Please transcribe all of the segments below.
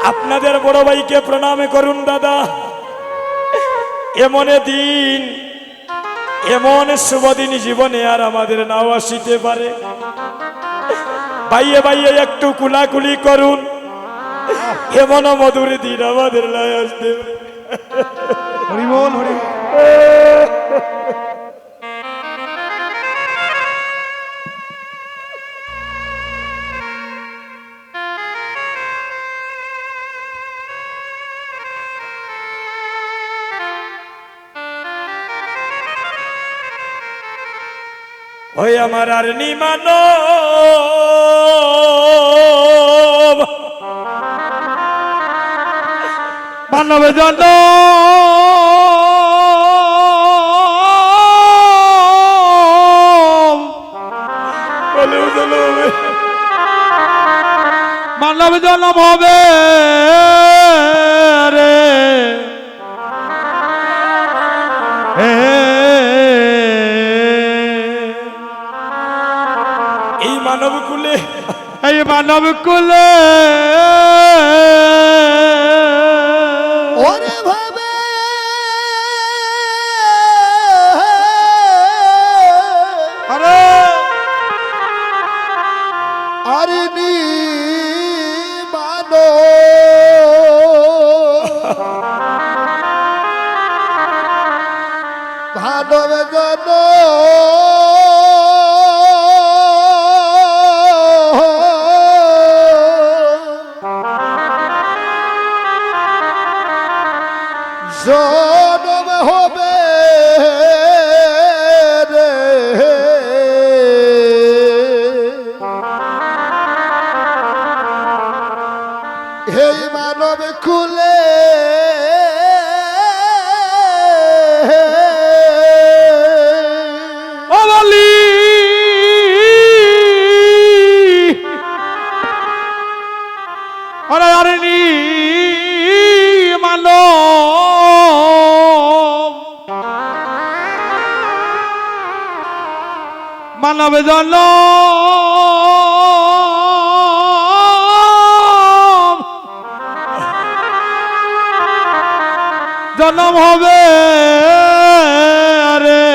আপনাদের বড় ভাইকে প্রণাম করুন দাদা। এমন দিন, এমন শুভ দিন জীবনে আর আমাদের নাও আসিতে পারে। ভাইয়ে ভাইয়ে একটু কুলাকুলি করুন, এমন মধুর দিন আমাদের নাই আসতে। হরি বল, হরি বল। ওই আমার আর নিমান মানব জন মানব জন্ম হবে রে এই মানব কুলে, এই মানব কুলে ওরে ভাবে আরে আরে নি মানো ভানব জন জনম হবে রে এই মানব কুলে বলি আরে আরে নি মানো মানব জন জন্ম হবে রে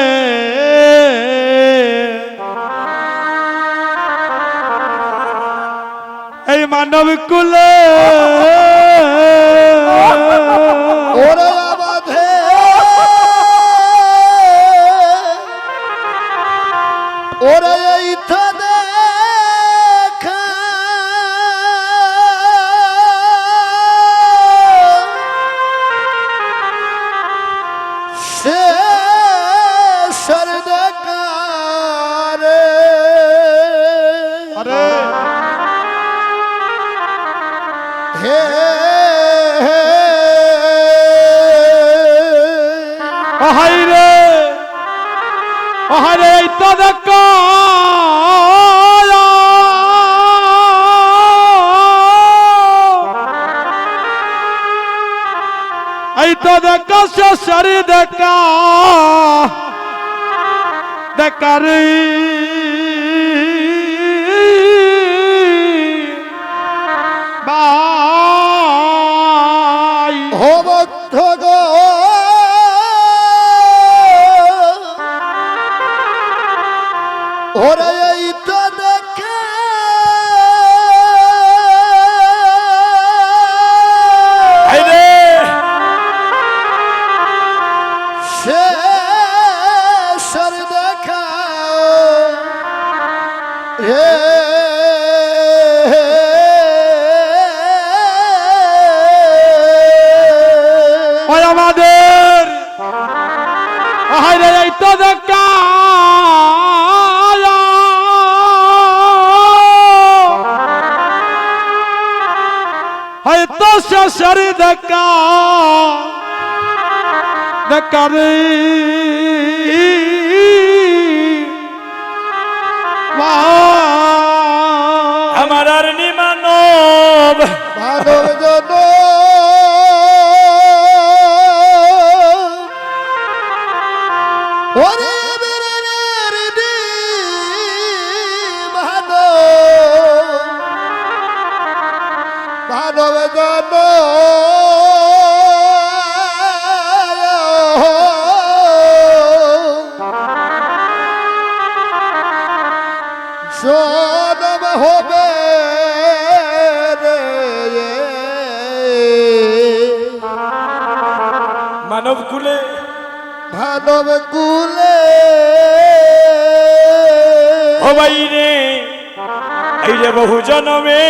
এই মানব কুলে ওরে আবাধে ওরে এই তো দেখা সে সরদকারে আরে হে হাই রে হায় এই তো দেখা এই তো দেখা শেষরি দেখা দেখারি বাই হোমধ্য গো ওরে এই তো দেখা আইরে শেষর দেখা হে ওই আমাদের হায় এই তো দেখা হয়তো শেষের দেখা দেখারি আমার আর নিমানব মানব জন ওরে বেরের দি মানব জন জন জনম হবে রে মানব কুলে মানব কুলে ও ভাই রে এই রে বহু জনমে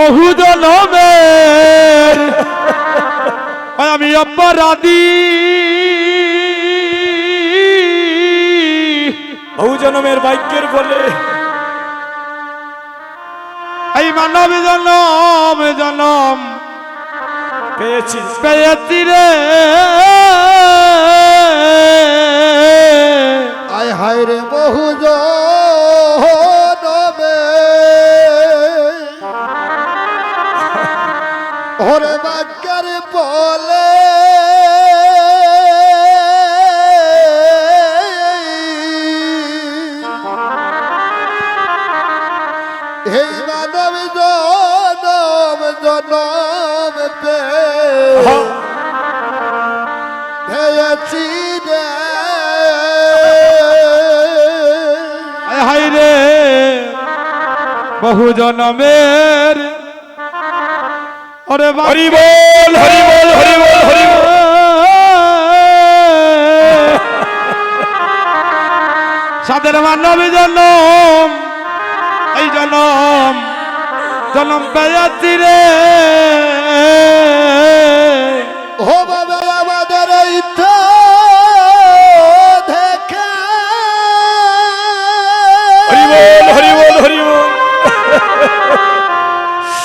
বহু জনমের আমি অপরাধী, বহু জনমের ভাগ্যের বলে এই মানব জনম জনম পেয়েছি পেয়েছি রে। আয় হায় রে বহু জনমে ওরে বাক্যার বলে এই মানব জনম জনম পেয়েছি রে হাই রে বহু জনমের ওরে হরি বল হরি বল হরি বল হরি বল সাদের মানব জনম এই জনম জনম পেয়েছি রে। ও বাবা আমাদের এই তো দেখা হরি বল হরি বল হরি বল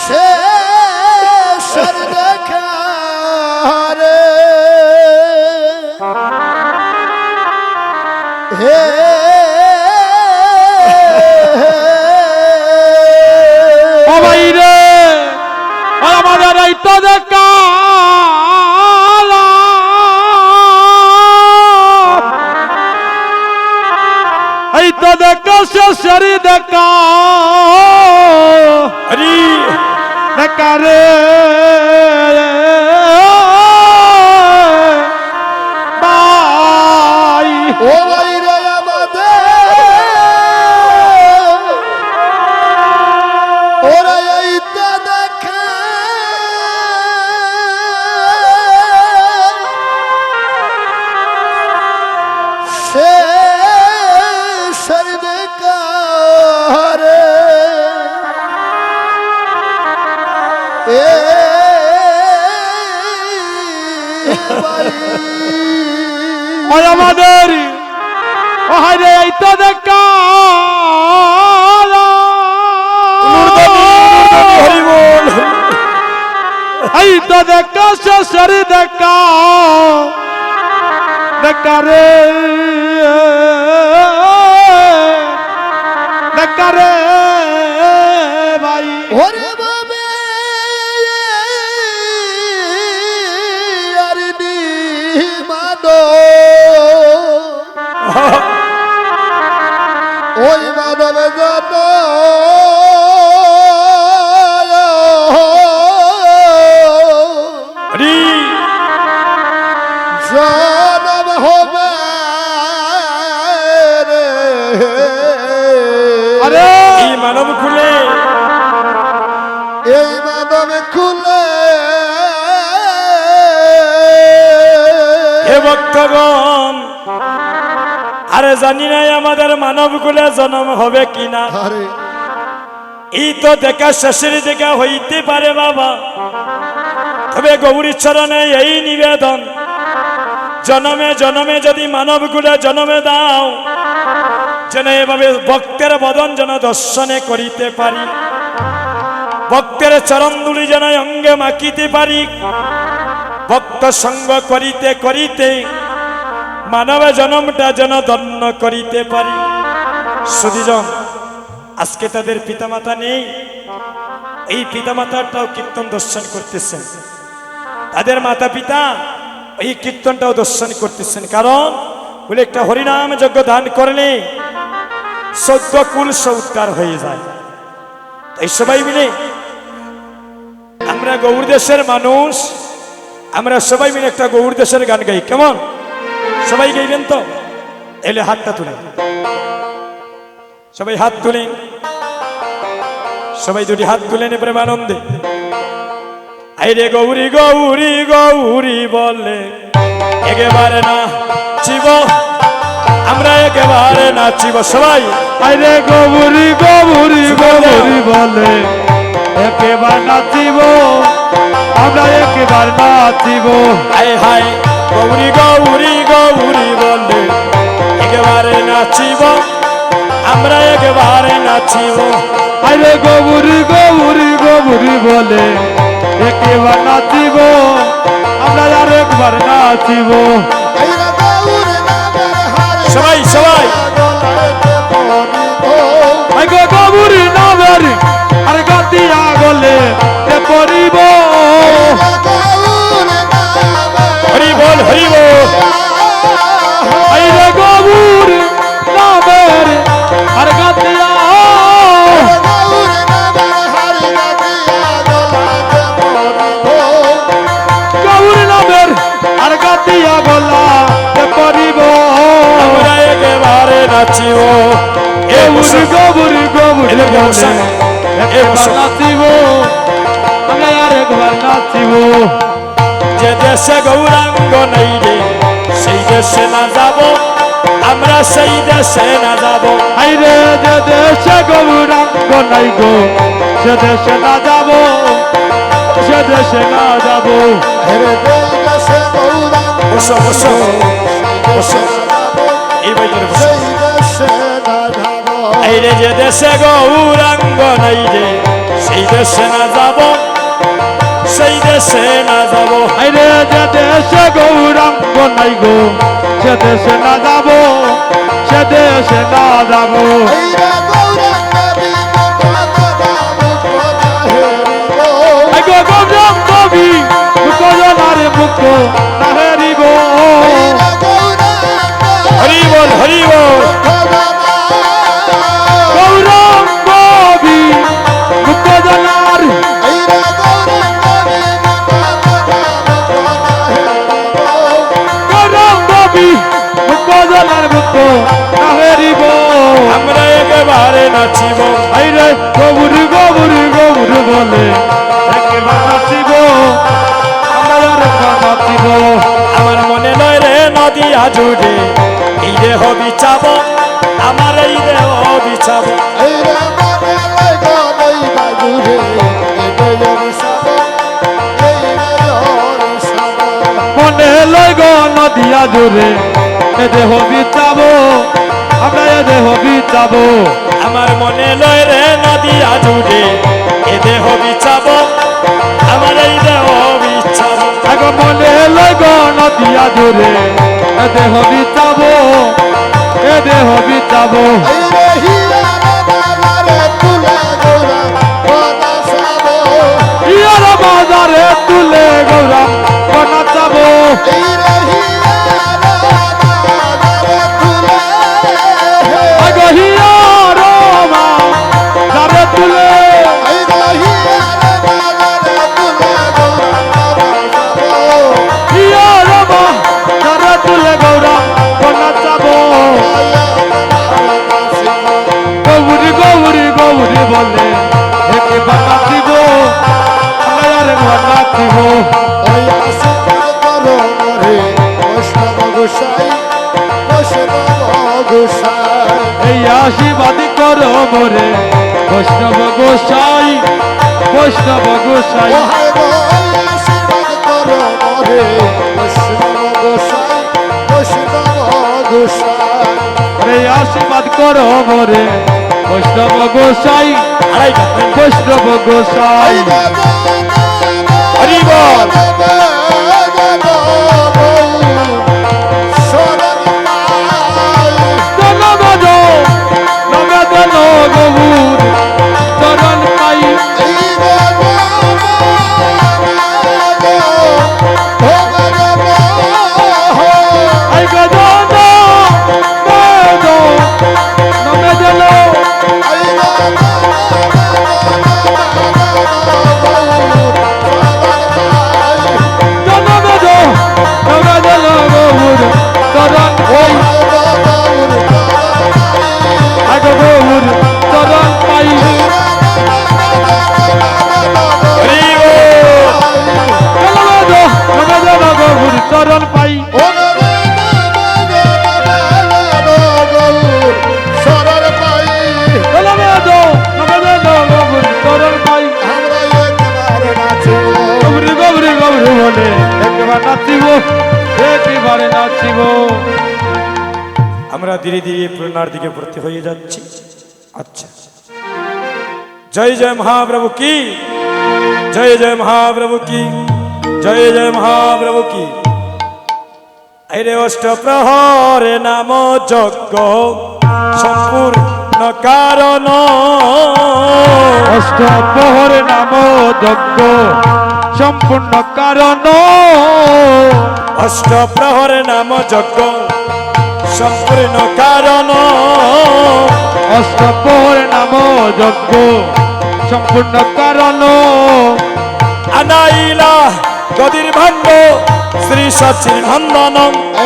শেষের দেখা রে হে ও ভাই রে আমাদের এই তো দেখা এই তো দেখা শেষের দেখা হরি দেখা রে ভাই। ও ভাই রে আমাদের ওরা এই তো দেখা শেষের দেখা রে এ ভাই ওই আমাদের ও হায় রে এই তো দেখা হরি বল এই তো দেখা শেষের দেখা দেখা রে দেখা রে ভাই। ওরে বাবে আর নি মানো ওই মানব যত হরি জনম হবে রে আরে এই মানব কুলে এই মানব খুলে হে ভক্তগণ আরে জানি নাই আমাদের মানব কুলে জন্ম হবে কিনা আরে এই তো দেখা শেষের দেখা হইতে পারে বাবা, তবে গৌরী চরণে এই নিবেদন জনমে জনমে যদি মানব কুলে জন্মে দাও যেন এভাবে ভক্তের বদন যেন দর্শনে করিতে পারি, ভক্তের চরণ দুলি যেন অঙ্গে মাখিতে পারি, ভক্ত সঙ্গ করিতে করিতে মানব জন্মটা যেন ধন্য করিতে পারি। সুধীজন আজকে তাদের পিতামাতা নেই, এই পিতামাতাটাও কীর্তন দর্শন করতেছেন, তাদের মাতা পিতা এই কীর্তনটাও দর্শন করতেছেন, কারণ বলে একটা হরিনাম যজ্ঞ দান করলে 14 কুল উদ্ধার হয়ে যায়। তাই সবাই মিলে আমরা গৌর দেশের মানুষ, আমরা সবাই মিলে একটা গৌর দেশের গান গাই, কেমন? সবাই গাইবেন তো? এলে হাতটা তুলে, সবাই হাত তুলেন, সবাই দুটি হাত তুলেন প্রেম আনন্দে। আইরে গৌরী গৌরী গৌরী বলে একেবারে নাচিব, আমরা একেবারে নাচিব সবাই। আরে গৌরী গৌরী গৌরী বলে একেবার নাচিব, আমরা একেবার নাচিব। হায় হায় গৌরী গৌরী গৌরী বলে একেবারে নাচিব, আমরা একেবারে নাচিব। আরে গৌরী গৌরী গৌরী বলে একেবার নাচিব, আমরা আর একবার নাচিব। সবাই সবাই আগে গৌরী নামের আর গাতিয়া গলে তে পড়িব। হরি বল হরি বল। আরে গৌরী নামের আর গাতিয়া, গৌরী নামের আর গাতিয়া গলা তে পড়িব। আমরা একেবারে নাচিব। এ বসো, গৌরী গৌরী এদিকে বসো, এ বসো। নাচিব, আমরা আর একবার নাচিব। যে দেশে গৌরাঙ্গ নাই রে সেই দেশে না যাব, আমরা সেই দেশে না যাব। আইরে যে দেশে গৌরাঙ্গ নাই গো সে দেশে না যাব, সে দেশে না যাব। বসো বসো বসো, এই বাইরে বসো। এই রে যে দেশে গৌরাঙ্গ নাই রে সেই দেশে না যাব, সেই দেশে না যাব। আইরে যে দেশে গৌরাঙ্গ নাই গো সে দেশে না যাব, সে দেশে না যাব। আইগো গৌরাঙ্গ বি মুকজনারে মুক্ত না হেরিব। হরি বল হরি বল। গৌরাঙ্গ বি মুকজনার, গৌরাঙ্গ বি মুকজনার মুক্ত না হেরিব। আমরা একেবারে নাচিব। আইরে গৌরী গৌরী গৌরী বলে একেবার নাচিব, আমরা আর একবার নাচিব। আমার মনে নয় রে নদিয়া জুড়ে এই দেহ বিচাব, আমার এই দেহ বিচাব। মনে লই গো নদিয়া জুড়ে এ দেহ বিচাব, আমরা এ দেহ বিচাব। আমার মনে লয় রে নদিয়া জুড়ে এ দেহ বিচাব, আমার এই দেহ বিচাব। আগ মনে লই গো নদিয়া জুড়ে এ দেহ বিচাব, এ দেহ বিচাব। ইয়ার বাজারে তুলে গৌরাম নাচাব। আগ হিয়ার বাজারে তুলে, হিয়ার বাজারে তুলে গৌরাম নাচাব। গৌরী গৌরী গৌরী বলে একেবার নাচিব, আমরা আর একবার নাচিব। এই আশীর্বাদ করো মোরে বৈষ্ণব গোসাই, বৈষ্ণব গোসাই। এই আশীর্বাদ করো মোরে বৈষ্ণব গোসাই, আড়াইটা বৈষ্ণব গোসাই। হরি বল। জনগণ নবেদন গৌর চরণ পাই, আই গজন বেদ নবেদন বলে একবার নাচিব, একেবারে নাচিব। আমরা ধীরে ধীরে পূর্ণার দিকে ভর্তি হয়ে যাচ্ছি। আচ্ছা, জয় জয় মহাপ্রভু কি, জয় জয় মহাপ্রভু কি, জয় জয় মহাপ্রভু কি। আরে অষ্টপ্রহরে নাম যজ্ঞ সম্পূর্ণ কারণ, অষ্টপ্রহর নাম যজ্ঞ সম্পূর্ণ কারণ, অষ্টপ্রহরে নাম যজ্ঞ সম্পূর্ণ কারণ, অষ্টপ্রহর নাম যজ্ঞ সম্পূর্ণ কারণ। আনাইলা গদির ভাণ্ড শ্রী সচির নন্দন,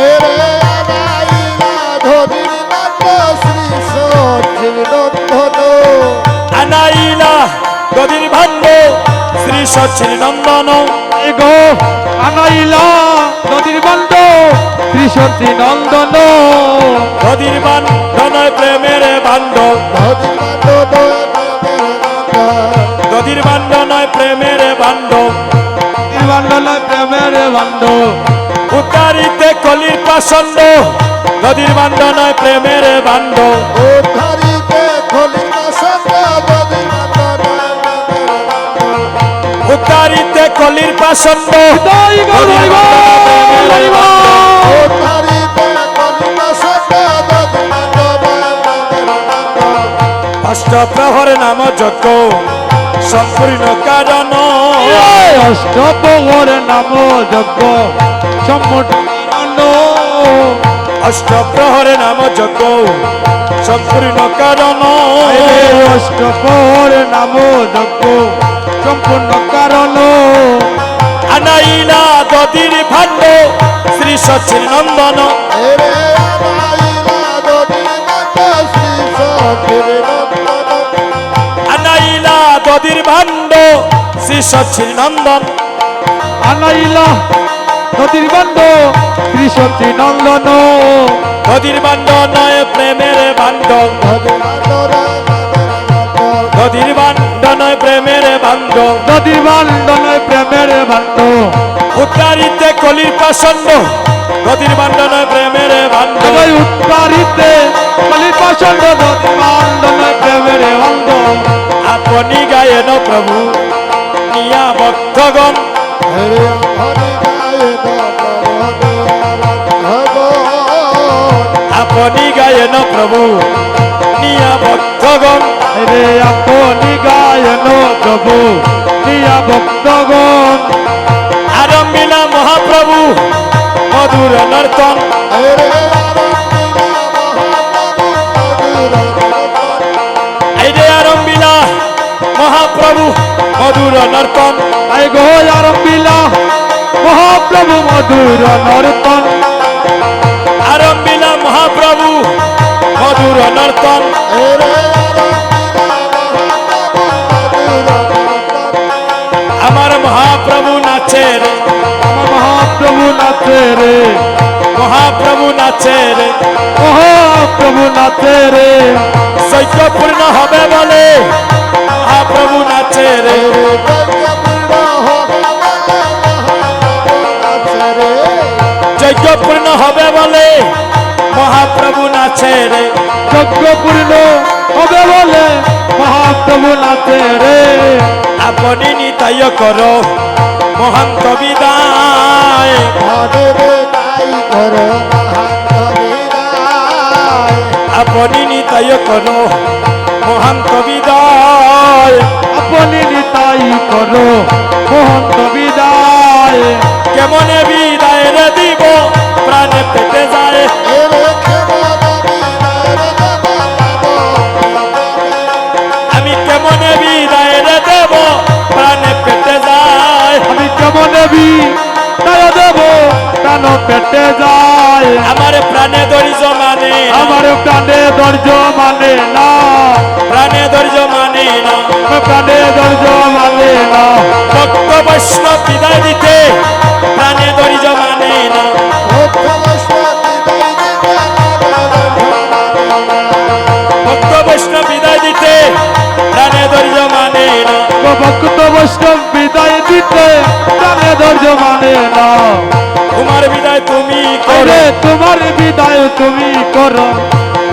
এরে আনাইলা ধরির নাম শ্রী সচির নন্দন। আনাইলা গদির ভাণ্ড শ্রী সচির নন্দন, গো আনাইলা নদীর বন্ধ ত্রিশতী নন্দন, গদির বান্ধন প্রেমের বান্ধ, ধরির নন্দন গদির বান্ধন প্রেমের বান্ধ, বন্ধন প্রেমের বন্ধ, উত্তারিতে কলির পাষণ্ড, গদির বান্ধন প্রেমের বান্ধ, ও ধরিতে খলির বাসন্দ ধরির নন্দন। উত্তারিতে কলির পাষণ্ড, দই গো দই গো দই গো। ও ধরিতে খলির বাসন্দ ধরির নন্দন। অষ্টপ্রহর নাম যজ্ঞ সম্পূর্ণ কারণ, অষ্টপ্রহর নাম যজ্ঞ সম্পূর্ণ কারণ, অষ্টপ্রহর নাম যজ্ঞ সম্পূর্ণ কারণ, অষ্টপ্রহর নাম যজ্ঞ সম্পূর্ণ কারণ। আনাইলা গদির ভাণ্ড শ্রী সচির নন্দন, এরে আনাইলা ধরির নাম শ্রী সচির নন্দন। আনাইলা গদির ভাণ্ড শ্রী সচির নন্দন, আনাইলা নদীর বন্ধ ত্রিশতী নন্দন, গদির বাণ্ড নয় প্রেমের বাণ্ড, ধরির নন্দন। গদির বাণ্ড নয় প্রেমের বাণ্ড, নদীর বান্ধন প্রেমের বান্ধ, উত্তারিতে কলির পাষণ্ড, গদির বাণ্ড নয় প্রেমের বাণ্ড, ওই উত্তরিতে কলির পাষণ্ড নদীর বান্ধন প্রেমের বান্ধ। আপনি গায়েন প্রভু নিয়া ভক্তগণ, এরে ধরি গায়ে আপনি গায়েন প্রভু নিয়া ভক্তগণ, রে আপনি গায়ন প্রভু নিয়া ভক্তগণ, আরম্ভিলা মহাপ্রভু মধুর নর্তন, এরে আইরে আরম্ভিলা মহাপ্রভু মধুর নর্তন, আই গো আরম্ভিলা মহাপ্রভু মধুর নর্তন, আরম্ভিলা মহাপ্রভু মধুর নর্তন, আমার মহাপ্রভু নাচে রে, আমার মহাপ্রভু নাচে রে, মহাপ্রভু নাচে রে, মহাপ্রভু নাচে রে, যজ্ঞ পূর্ণ হবে বলে মহাপ্রভু নাচে রে, যজ্ঞ পূর্ণ হবে বলে মহাপ্রভু নাচে রে, যজ্ঞ পূর্ণ হবে বলে মহাপ্রভু নাচে রে, আপনি নিতাই করো মহান্ত বিদায়, আপনি নিতাই করো মহান্ত বিদায়, আপনি নিতাই করো মহন্ত বিদায়, কেমনে বিদায় রে দিব প্রাণে পেতে যায়, আমি কেমনে বিদায় রে দেব প্রাণে পেতে যায়, আমি কেমন বিদায় দেব কেন পেটে যায়, আমার প্রাণে ধৈর্য মানে না, আমার প্রাণে ধৈর্য মানে না, প্রাণে ধৈর্য মানে না, প্রাণে ধৈর্য মানে না, ভক্ত বৈষ্ণব বিদায় দিতে প্রাণে ধৈর্য মানে না, ভক্ত বৈষ্ণব বিদায় দিতে প্রাণে ধৈর্য মানে না, ভক্ত বৈষ্ণব বিদায় দিতে প্রাণে ধৈর্য মানে তুমি করো, আরে তোমার বিদায় তুমি করো,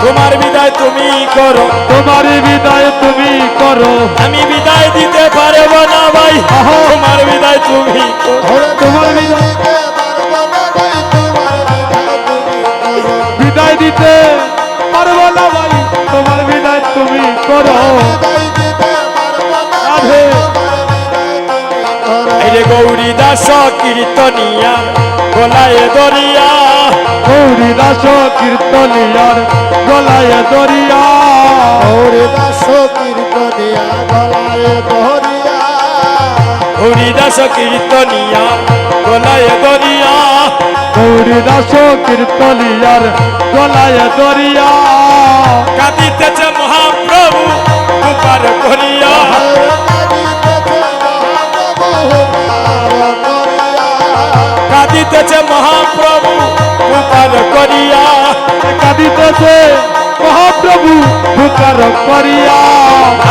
তোমার বিদায় তুমি করো, তোমার বিদায় তুমি করো, আমি বিদায় দিতে পারবো না ভাই, আহা। তোমার বিদায় তুমি করো। ওরে তোমার বিদায় দিতে পারবো না ভাই, তোমার বিদায় তুমি করো। বিদায় দিতে পারবো না ভাই, তোমার বিদায় তুমি করো। বিদায় দিতে পারবো না ভাই, আরে। তোমার বিদায় তুমি করো। এই রে গৌরী দাস কীর্তনিয়া গলায় দরিয়া, গৌরী দাস কীর্তনিয়ার গলায় দরিয়া, ওরে দাস কীর্তনিয়া গলায় ধরিয়া, গৌরী দাস কীর্তনিয়া গলায় দরিয়া, গৌরী দাস কীর্তনিয়ার গলায় দরিয়া, কাঁদিতেছে মহাপ্রভু উপার করিয়া, আর কাঁদিতেছে মহাপ্রভু পার করিয়া। কাঁদিতেছে মহাপ্রভু উপার করিয়া, কাঁদিতেছে মহাপ্রভু ভুকার করিয়া,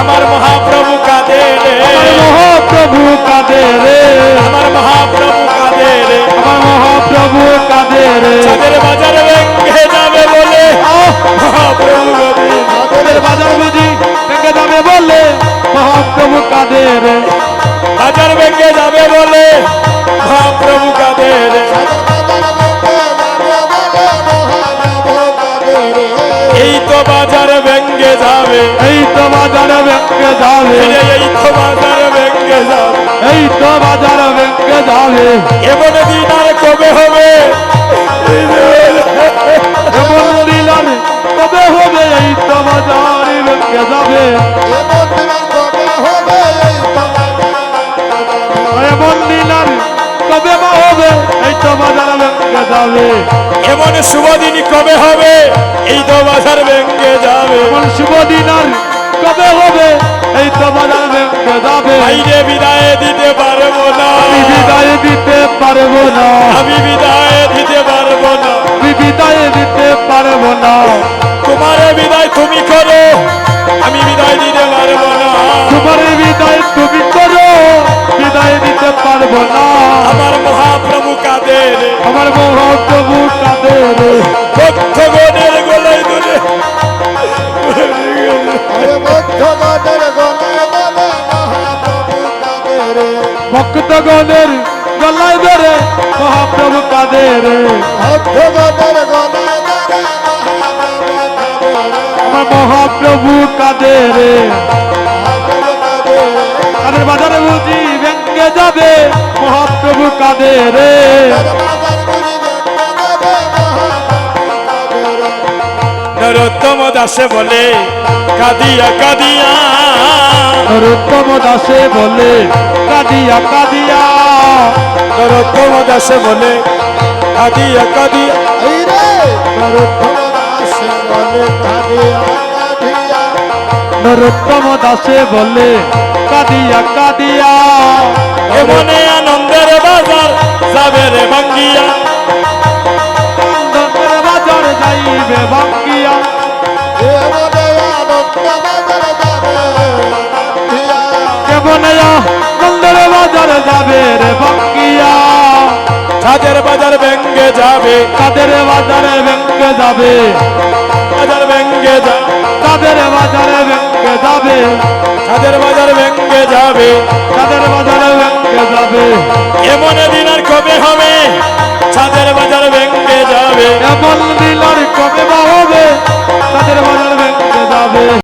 আমার মহাপ্রভু কাঁদে রে, আমার মহাপ্রভু কাঁদে রে, আমার মহাপ্রভু কাঁদে রে, আমার মহাপ্রভু কাঁদে রে। চাঁদের বাজার ভেঙে যাবে বলে মহাপ্রভু কাঁদে, আমাদের বাজার বুঝি ভেঙে যাবে বলে মহাপ্রভু কাঁদে রে, বাজার ভেঙে যাবে বলে মহাপ্রভু কাঁদে রে, এই তো বাজার ভেঙে যাবে, এই তো বাজার ভেঙে যাবে, এই তো বাজার ভেঙে যাবে, এই তো বাজার ভেঙে যাবে, এমন দিন আর কবে হবে, এমন দিলার তবে হবে, এই তো বাজার ভেঙে যাবে, এমন দিলার তবে বা হবে, এই তো বাজার ভেঙে যাবে, এমন শুভ দিন কবে হবে, এই তো বাজার ভেঙে যাবে, এমন শুভ দিন আর কবে হবে, এই তো বাজার ভেঙে যাবে। বাইরে বিদায় দিতে পারবো না, আমি বিদায় দিতে পারবো না, আমি বিদায় দিতে পারবো না, আমি বিদায় দিতে পারবো না, তোমার বিদায় তুমি করো, আমি বিদায় দিতে পারবো না, তোমার বিদায় তুমি করো, বিদায় দিতে পারবো না, আমার মহাপ্রভু কাঁদে রে, আমার মহাপ্রভু কাঁদে রে, ভক্তগণের গলায় ধরে ভক্তগণের গলায় ধরে মহাপ্রভু কাঁদে রে, আমার মহাপ্রভু কাঁদে রে, তাদের বাজারে বুঝি ভেঙে যাবে মহাপ্রভু কাঁদে রে, নরোত্তম দাসে বলে কাঁদিয়া কাঁদিয়া, নরোত্তম দাসে বলে কাঁদিয়া কাঁদিয়া, নরোত্তম দাসে বলে কাঁদিয়া কাঁদিয়া, নরোত্তম দাসে বলে কাঁদিয়া কাঁদিয়া, এমনে আনন্দের বাজার যাবে রে ভাঙ্গিয়া, আনন্দের বাজার যাইবে ভাঙ্গিয়া, কেমনে আনন্দের বাজার যাবে রে ভাঙ্গিয়া, ছাদের বাজার ভেঙ্গে যাবে, তাদের বাজারে ভেঙে যাবে, বাজার ভেঙ্গে যাবে, তাদের বাজারে ভেঙে যাবে, ছাদের বাজার ভেঙ্গে যাবে, তাদের বাজারে ভেঙে যাবে, এমন দিন আর কবে হবে, ছাদের বাজার ভেঙ্গে যাবে, এমন দিন আর কবে বা হবে, তাদের বাজারে